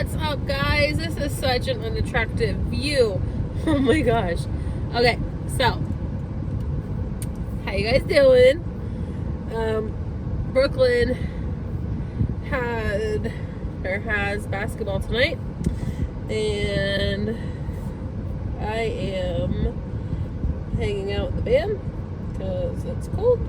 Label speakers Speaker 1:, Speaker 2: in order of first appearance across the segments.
Speaker 1: What's up, guys? This is such an unattractive view. Oh my gosh. Okay, so how you guys doing? Brooklyn has basketball tonight, and I am hanging out with the band because it's cold.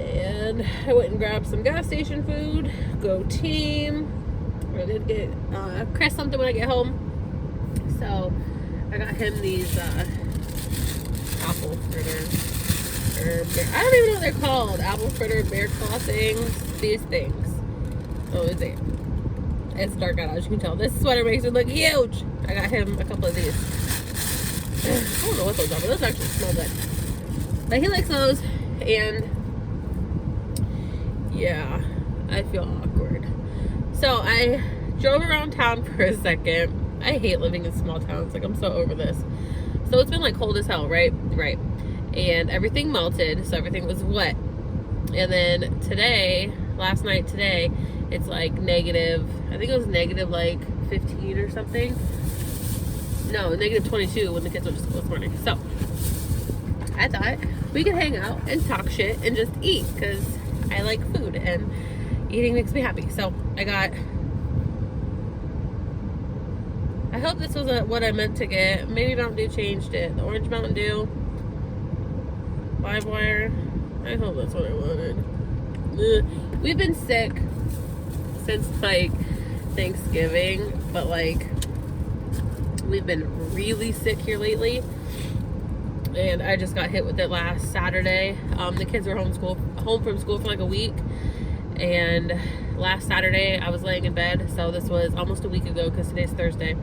Speaker 1: And I went and grabbed some gas station food. Go team. I did get Chris something when I get home. So I got him these apple fritter. I don't even know what they're called. Apple fritter bear claw things. These things. Oh, is it? It's dark out, as you can tell. This sweater makes it look huge. I got him a couple of these. I don't know what those are, but those actually smell good. But he likes those, and yeah, I feel awkward. So I drove around town for a second. I hate living in small towns. Like, I'm so over this. So it's been like cold as hell, right? Right. And everything melted, so everything was wet. And then today, it's like negative, I think it was negative like 15 or something. No, negative 22 when the kids went to school this morning. So I thought we could hang out and talk shit and just eat, because I like food and eating makes me happy. So I hope this was what I meant to get. Maybe Mountain Dew changed it. The orange Mountain Dew. Live wire. I hope that's what I wanted. Ugh. We've been sick since like Thanksgiving, but like we've been really sick here lately. And I just got hit with it last Saturday. The kids were home from school for like a week. And last Saturday I was laying in bed. So this was almost a week ago, because today's Thursday.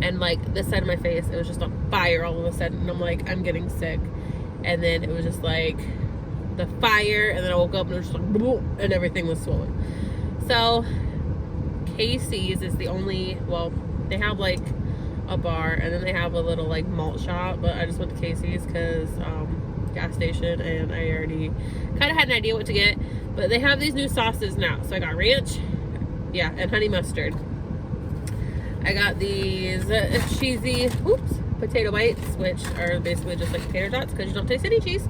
Speaker 1: And like this side of my face, it was just on fire all of a sudden. And I'm like, I'm getting sick. And then it was just like the fire. And then I woke up and it was just like, boom, and everything was swollen. So Casey's is the only, well, they have like a bar, and then they have a little like malt shop, but I just went to Casey's because gas station, and I already kind of had an idea what to get. But they have these new sauces now, so I got ranch, yeah, and honey mustard. I got these cheesy potato bites, which are basically just like tater tots because you don't taste any cheese.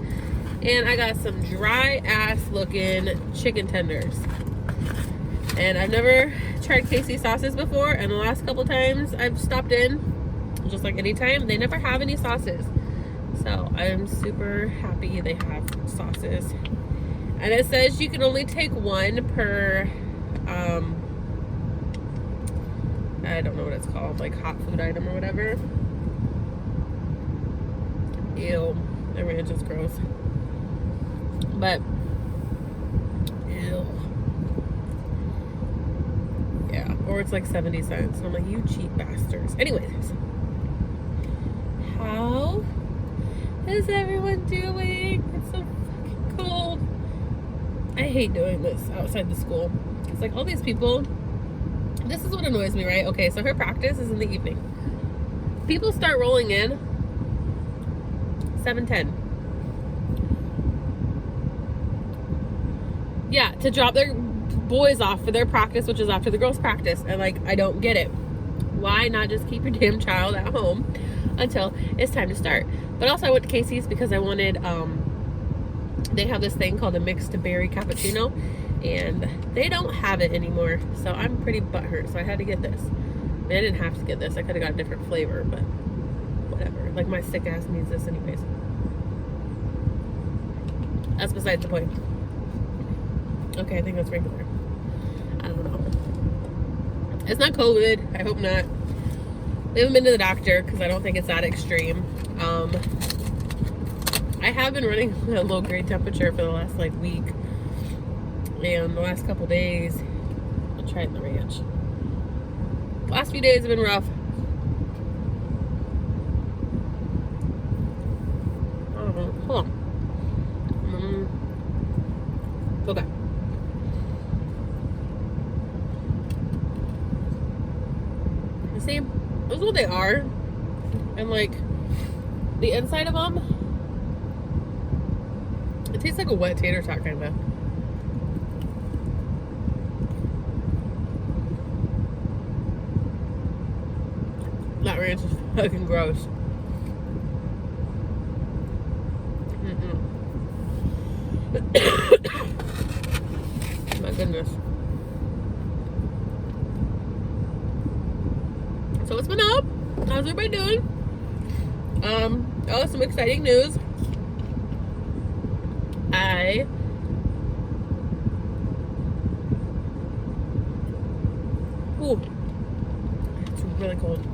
Speaker 1: And I got some dry ass looking chicken tenders. And I've never tried Casey's sauces before, and the last couple times I've stopped in, just like anytime, they never have any sauces. So I'm super happy they have sauces. And it says you can only take one per, I don't know what it's called, like hot food item or whatever. Ew, the ranch is gross. But, ew. Yeah, or it's like 70 cents. And I'm like, you cheap bastards. Anyways, how is everyone doing? It's so fucking cold. I hate doing this outside the school. It's like all these people. This is what annoys me, right? Okay, so her practice is in the evening. People start rolling in 7:10. Yeah, to drop their boys off for their practice, which is after the girls' practice. And like, I don't get it. Why not just keep your damn child at home until it's time to start? But also I went to Casey's because I wanted, they have this thing called a mixed berry cappuccino, and they don't have it anymore. So I'm pretty butthurt, so I had to get this. I mean, I didn't have to get this. I could have got a different flavor, but whatever. Like, my sick ass needs this anyways. That's besides the point. Okay, I think that's regular. I don't know. It's not COVID. I hope not. We haven't been to the doctor because I don't think it's that extreme. I have been running a low grade temperature for the last like week. And the last couple days, I'll try it in the ranch. Last few days have been rough. Hold on. Okay. See, this is what they are. And like, the inside of them, it tastes like a wet tater tot kind of. That ranch is fucking gross. My goodness. So what's been up? How's everybody doing? Oh, some exciting news. Ooh, it's really cold.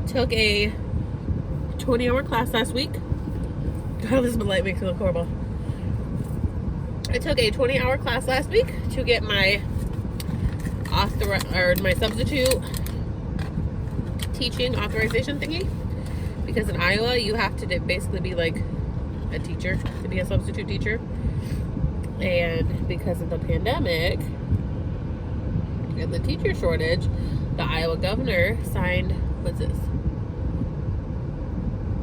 Speaker 1: Took a 20-hour class last week. God, this light makes it look horrible. I took a 20-hour class last week to get my my substitute teaching authorization thingy, because in Iowa you have to basically be like a teacher to be a substitute teacher, and because of the pandemic and the teacher shortage, the Iowa governor signed, what's this?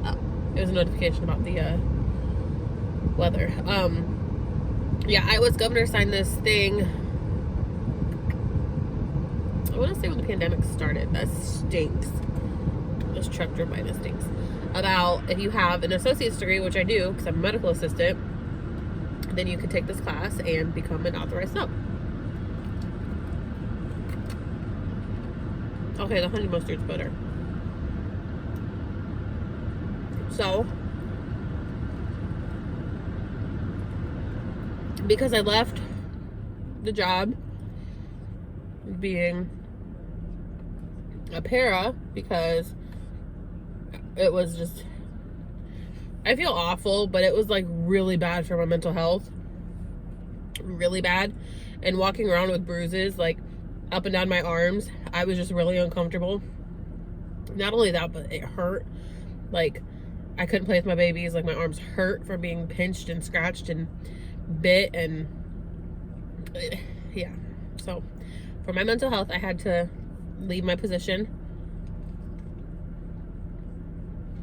Speaker 1: Oh, it was a notification about the weather. Yeah, Iowa's governor signed this thing, I want to say when the pandemic started. That stinks. This truck drove by, this stinks. About if you have an associate's degree, which I do because I'm a medical assistant, then you can take this class and become an authorized sub. Okay, the honey mustard's better. So, because I left the job being a para because it was just, I feel awful, but it was like really bad for my mental health. Really bad. And walking around with bruises like up and down my arms, I was just really uncomfortable. Not only that, but it hurt. Like, I couldn't play with my babies. Like, my arms hurt from being pinched and scratched and bit, and yeah. So for my mental health, I had to leave my position.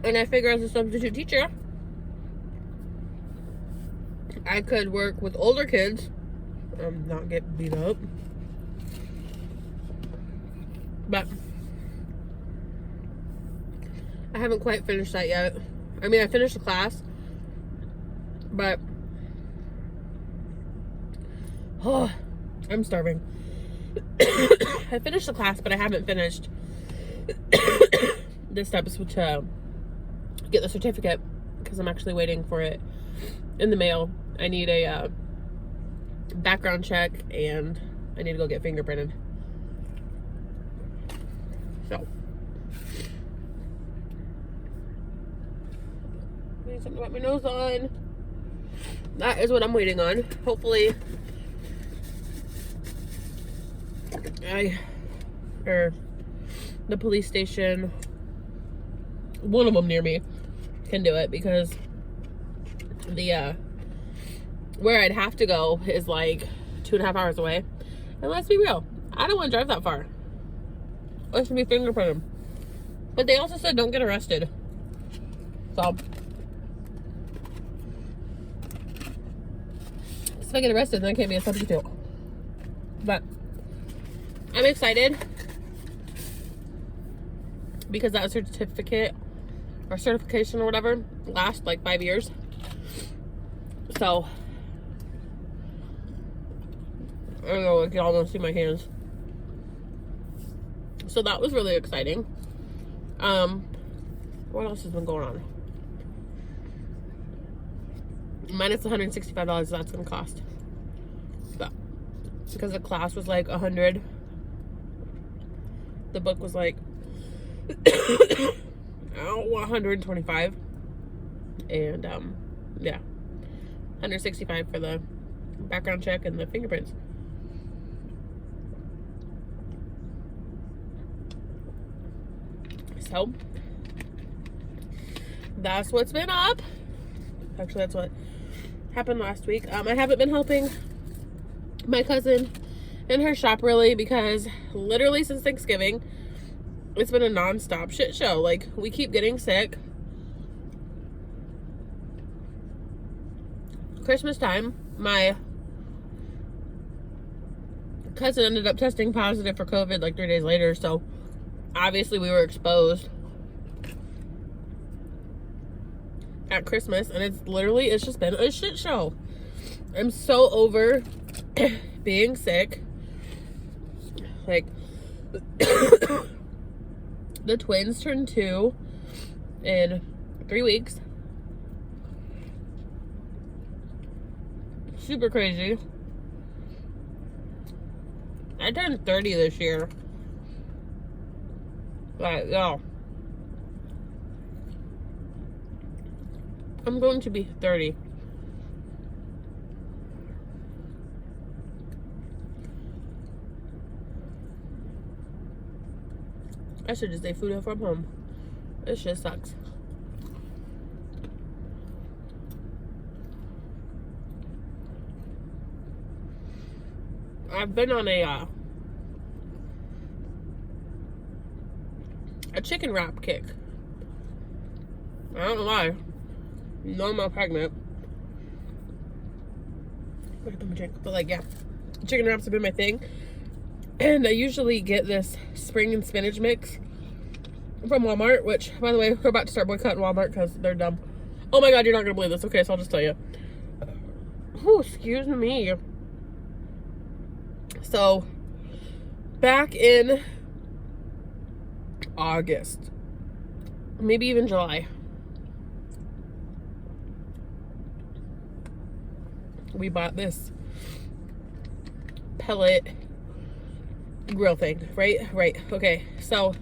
Speaker 1: And I figured as a substitute teacher, I could work with older kids, not get beat up. But I haven't quite finished that yet. I mean, I finished the class, but oh, I'm starving. I finished the class, but I haven't finished the steps to get the certificate because I'm actually waiting for it in the mail. I need a background check, and I need to go get fingerprinted. So, I need something to wipe my nose on. That is what I'm waiting on. Hopefully, the police station, one of them near me, can do it, because the where I'd have to go is like 2.5 hours away. And let's be real, I don't want to drive that far. Let's be fingerprinted. But they also said don't get arrested. So if I get arrested, then I can't be a substitute. But I'm excited because that certificate or certification or whatever lasts like 5 years. So I don't know if y'all don't see my hands. So that was really exciting. What else has been going on? Minus $165 that's gonna cost. But because the class was like $100, the book was like $125, and yeah, $165 for the background check and the fingerprints. So that's what's been up. Actually, that's what happened last week. I haven't been helping my cousin in her shop really, because literally since Thanksgiving it's been a non-stop shit show. Like, we keep getting sick. Christmas time, my cousin ended up testing positive for COVID like 3 days later, so obviously we were exposed at Christmas, and it's just been a shit show. I'm so over being sick. Like, the twins turned 2 in 3 weeks. Super crazy. I turned 30 this year. But, yo, I'm going to be 30. I should just say food from home. This shit sucks. I've been on a chicken wrap kick. I don't know why. No, I'm not pregnant. But like, yeah, chicken wraps have been my thing. And I usually get this spring and spinach mix from Walmart, which, by the way, we're about to start boycotting Walmart because they're dumb. Oh my God, you're not going to believe this. Okay, so I'll just tell you. Oh, excuse me. So, back in August, maybe even July, we bought this pellet grill thing, right? Okay, so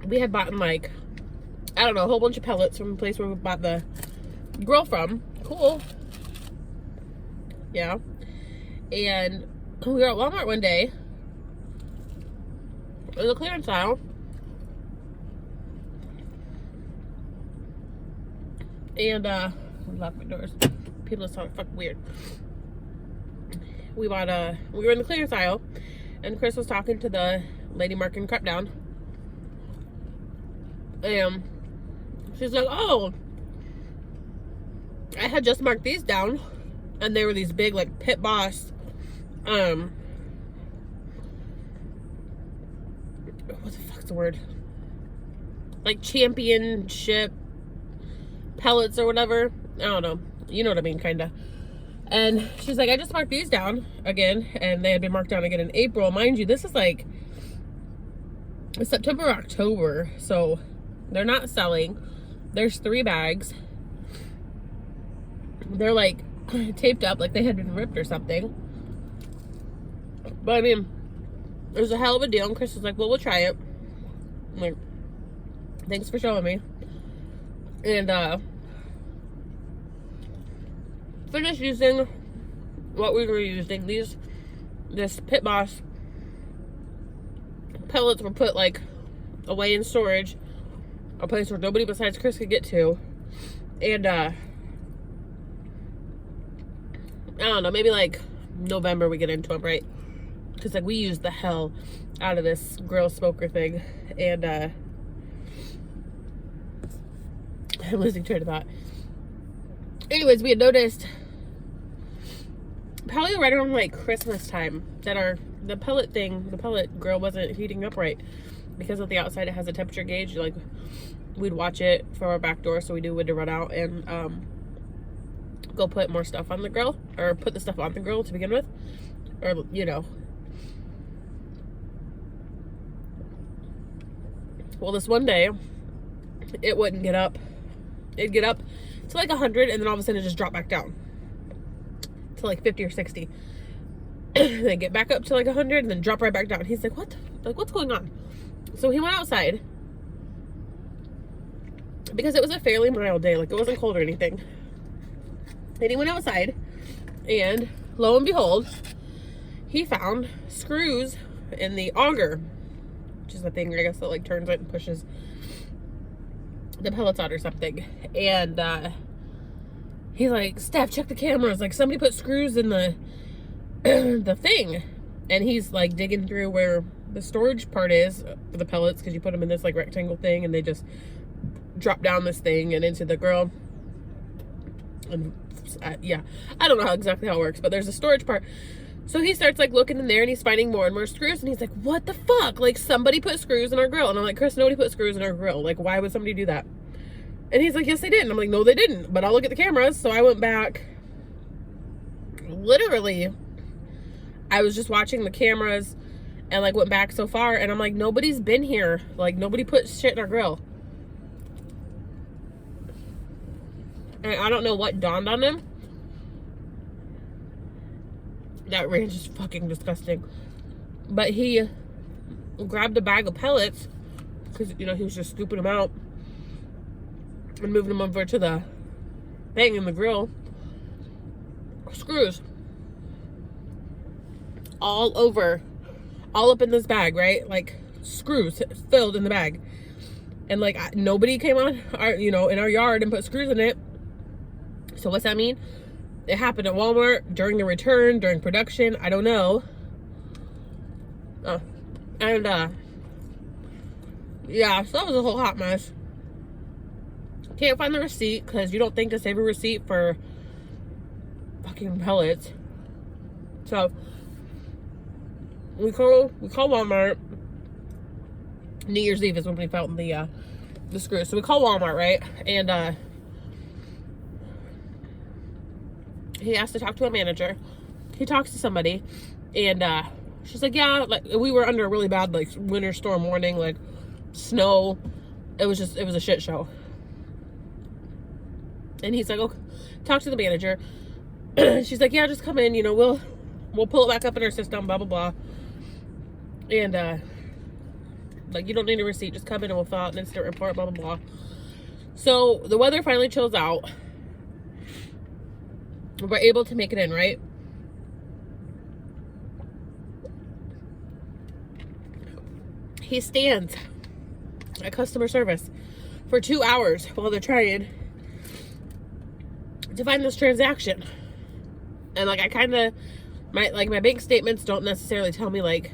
Speaker 1: we had bought like, I don't know, a whole bunch of pellets from the place where we bought the grill from. Cool. Yeah. And we were at Walmart one day in the clearance aisle, and I locked my doors. People just sound fucking weird. We were in the clearance aisle, and Chris was talking to the lady marking crap down, and she's like, oh, I had just marked these down, and they were these big, like, Pit Boss, what the fuck's the word? Like, championship pellets or whatever. I don't know. You know what I mean, kind of. And she's like, I just marked these down again, and they had been marked down again in April. Mind you, this is like September, October, so they're not selling. There's 3 bags. They're like taped up like they had been ripped or something. But I mean, it was a hell of a deal, and Chris was like, well, we'll try it. I'm like, thanks for showing me. And finished using what we were using. This Pit Boss pellets were put like away in storage, a place where nobody besides Chris could get to. And I don't know, maybe like November we get into them, right? Because like we used the hell out of this grill smoker thing, and I'm losing train of thought. Anyways, we had noticed probably right around like Christmas time that the pellet grill wasn't heating up right, because at the outside it has a temperature gauge. Like, we'd watch it from our back door, so we knew when to run out and go put more stuff on the grill, or put the stuff on the grill to begin with, or you know. Well, this one day it wouldn't get up. It'd get up to like 100, and then all of a sudden it just dropped back down to like 50 or 60. Then get back up to like 100, and then drop right back down. He's like, what? Like, what's going on? So he went outside, because it was a fairly mild day. Like, it wasn't cold or anything. And he went outside, and lo and behold, he found screws in the auger, which is the thing, I guess, that like turns it and pushes the pellets out or something. And he's like, Steph, check the cameras. Like, somebody put screws in the the thing. And he's like digging through where the storage part is for the pellets, because you put them in this like rectangle thing, and they just drop down this thing and into the grill. And yeah, I don't know exactly how it works, but there's a storage part. So he starts like looking in there and he's finding more and more screws and he's like, what the fuck? Like somebody put screws in our grill. And I'm like, Chris, nobody put screws in our grill. Like, why would somebody do that? And he's like, yes, they did. And I'm like, no, they didn't. But I'll look at the cameras. So I went back. Literally, I was just watching the cameras and like went back so far. And I'm like, nobody's been here. Like, nobody put shit in our grill. And I don't know what dawned on him. That ranch is fucking disgusting. But he grabbed a bag of pellets because, you know, he was just scooping them out and moving them over to the thing in the grill. Screws. All over. All up in this bag, right? Like, screws filled in the bag. And, like, nobody came on, our, you know, in our yard and put screws in it. So what's that mean? It happened at Walmart during the return, during production. I don't know. Yeah, so that was a whole hot mess. Can't find the receipt because you don't think to save a receipt for fucking pellets. So we call Walmart. New Year's Eve is when we found the screws. So we call Walmart, right? And he asked to talk to a manager. He talks to somebody, and she's like, yeah, like we were under a really bad like winter storm warning, like snow. It was a shit show. And he's like, okay, talk to the manager. She's like, yeah, just come in, you know, we'll pull it back up in our system, blah blah blah. And like, you don't need a receipt, just come in and we'll fill out an instant report, blah blah blah. So the weather finally chills out. We're able to make it in, right? He stands at customer service for 2 hours while they're trying to find this transaction. And like, I kind of, my bank statements don't necessarily tell me like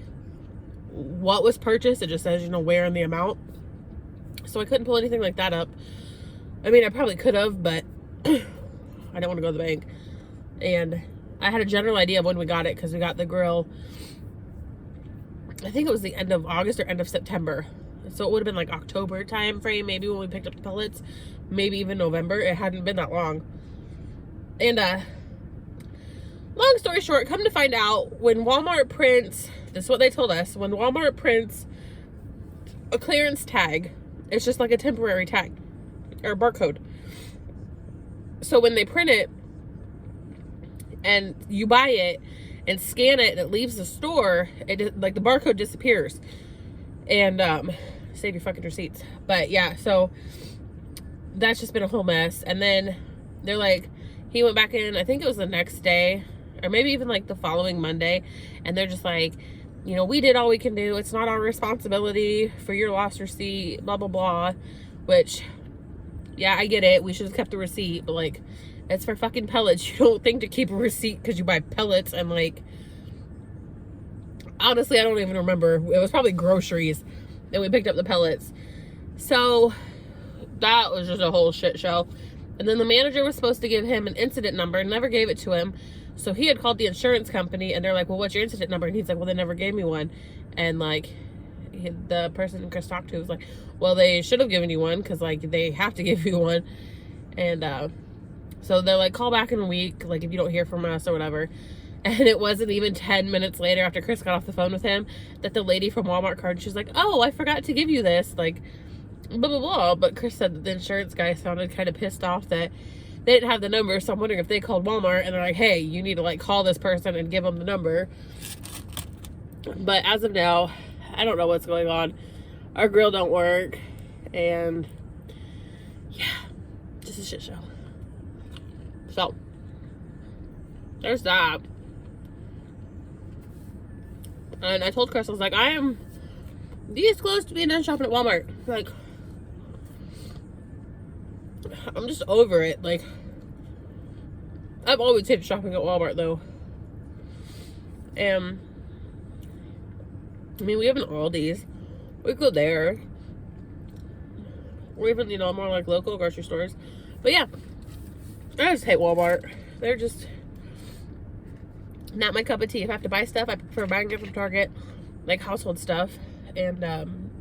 Speaker 1: what was purchased. It just says, you know, where and the amount. So I couldn't pull anything like that up. I mean, I probably could have, but I don't want to go to the bank. And I had a general idea of when we got it because we got the grill, I think it was the end of August or end of September. So it would have been like October time frame, maybe when we picked up the pellets, maybe even November. It hadn't been that long. And long story short, come to find out, when Walmart prints, this is what they told us, when Walmart prints a clearance tag, it's just like a temporary tag or barcode. So when they print it, and you buy it and scan it and it leaves the store, it like the barcode disappears. And save your fucking receipts. But yeah, so that's just been a whole mess. And then they're like, he went back in, I think it was the next day or maybe even like the following Monday, and they're just like, you know, we did all we can do, it's not our responsibility for your lost receipt, blah blah blah. Which, yeah, I get it, we should have kept the receipt, but like, it's for fucking pellets. You don't think to keep a receipt because you buy pellets. And like, honestly, I don't even remember. It was probably groceries and we picked up the pellets. So that was just a whole shit show. And then the manager was supposed to give him an incident number and never gave it to him. So he had called the insurance company and they're like, well, what's your incident number? And he's like, well, they never gave me one. And like, the person Chris talked to was like, well, they should have given you one because like they have to give you one. And so they're like, call back in a week, like if you don't hear from us or whatever. And it wasn't even 10 minutes later after Chris got off the phone with him that the lady from Walmart called. She's like, oh, I forgot to give you this, like blah blah blah. But Chris said that the insurance guy sounded kind of pissed off that they didn't have the number. So I'm wondering if they called Walmart and they're like, hey, you need to like call this person and give them the number. But as of now, I don't know what's going on. Our grill don't work, and yeah, just a shit show. So there's that. And I told Chris, I was like, I am this close to being done shopping at Walmart. Like, I'm just over it. Like, I've always hated shopping at Walmart though. And I mean, we have an Aldi's. We go there. Or even, you know, more like local grocery stores. But yeah, I just hate Walmart. They're just Not my cup of tea. If I have to buy stuff, I prefer buying it from Target, like household stuff. And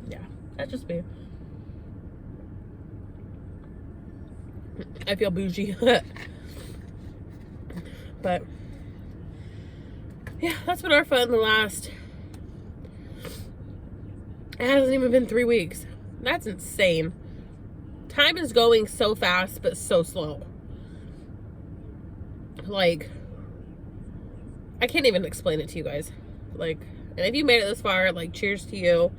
Speaker 1: yeah, that's just me. I feel bougie. But yeah, that's been our fun the last, it hasn't even been 3 weeks. That's insane. Time is going so fast, but so slow. Like, I can't even explain it to you guys. Like, and if you made it this far, like, cheers to you.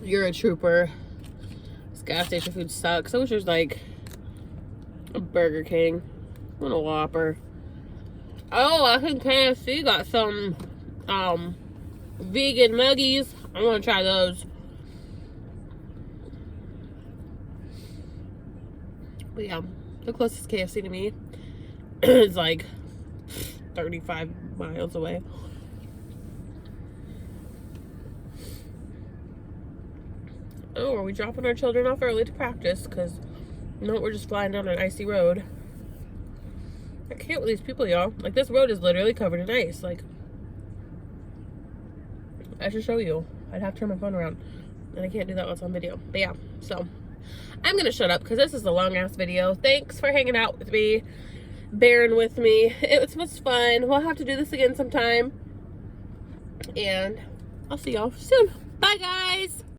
Speaker 1: You're a trooper. This gas station food sucks. I wish there's like a Burger King. I want a Whopper. Oh, I think KFC got some vegan nuggies. I want to try those. But yeah, the closest KFC to me is like 35 miles away. Oh, are we dropping our children off early to practice? Because, you know, we're just flying down an icy road. I can't with these people, y'all. Like, this road is literally covered in ice. Like, I should show you. I'd have to turn my phone around. And I can't do that while it's on video. But yeah, so I'm going to shut up because this is a long-ass video. Thanks for hanging out with me, bearing with me. It was fun. We'll have to do this again sometime. And I'll see y'all soon. Bye, guys.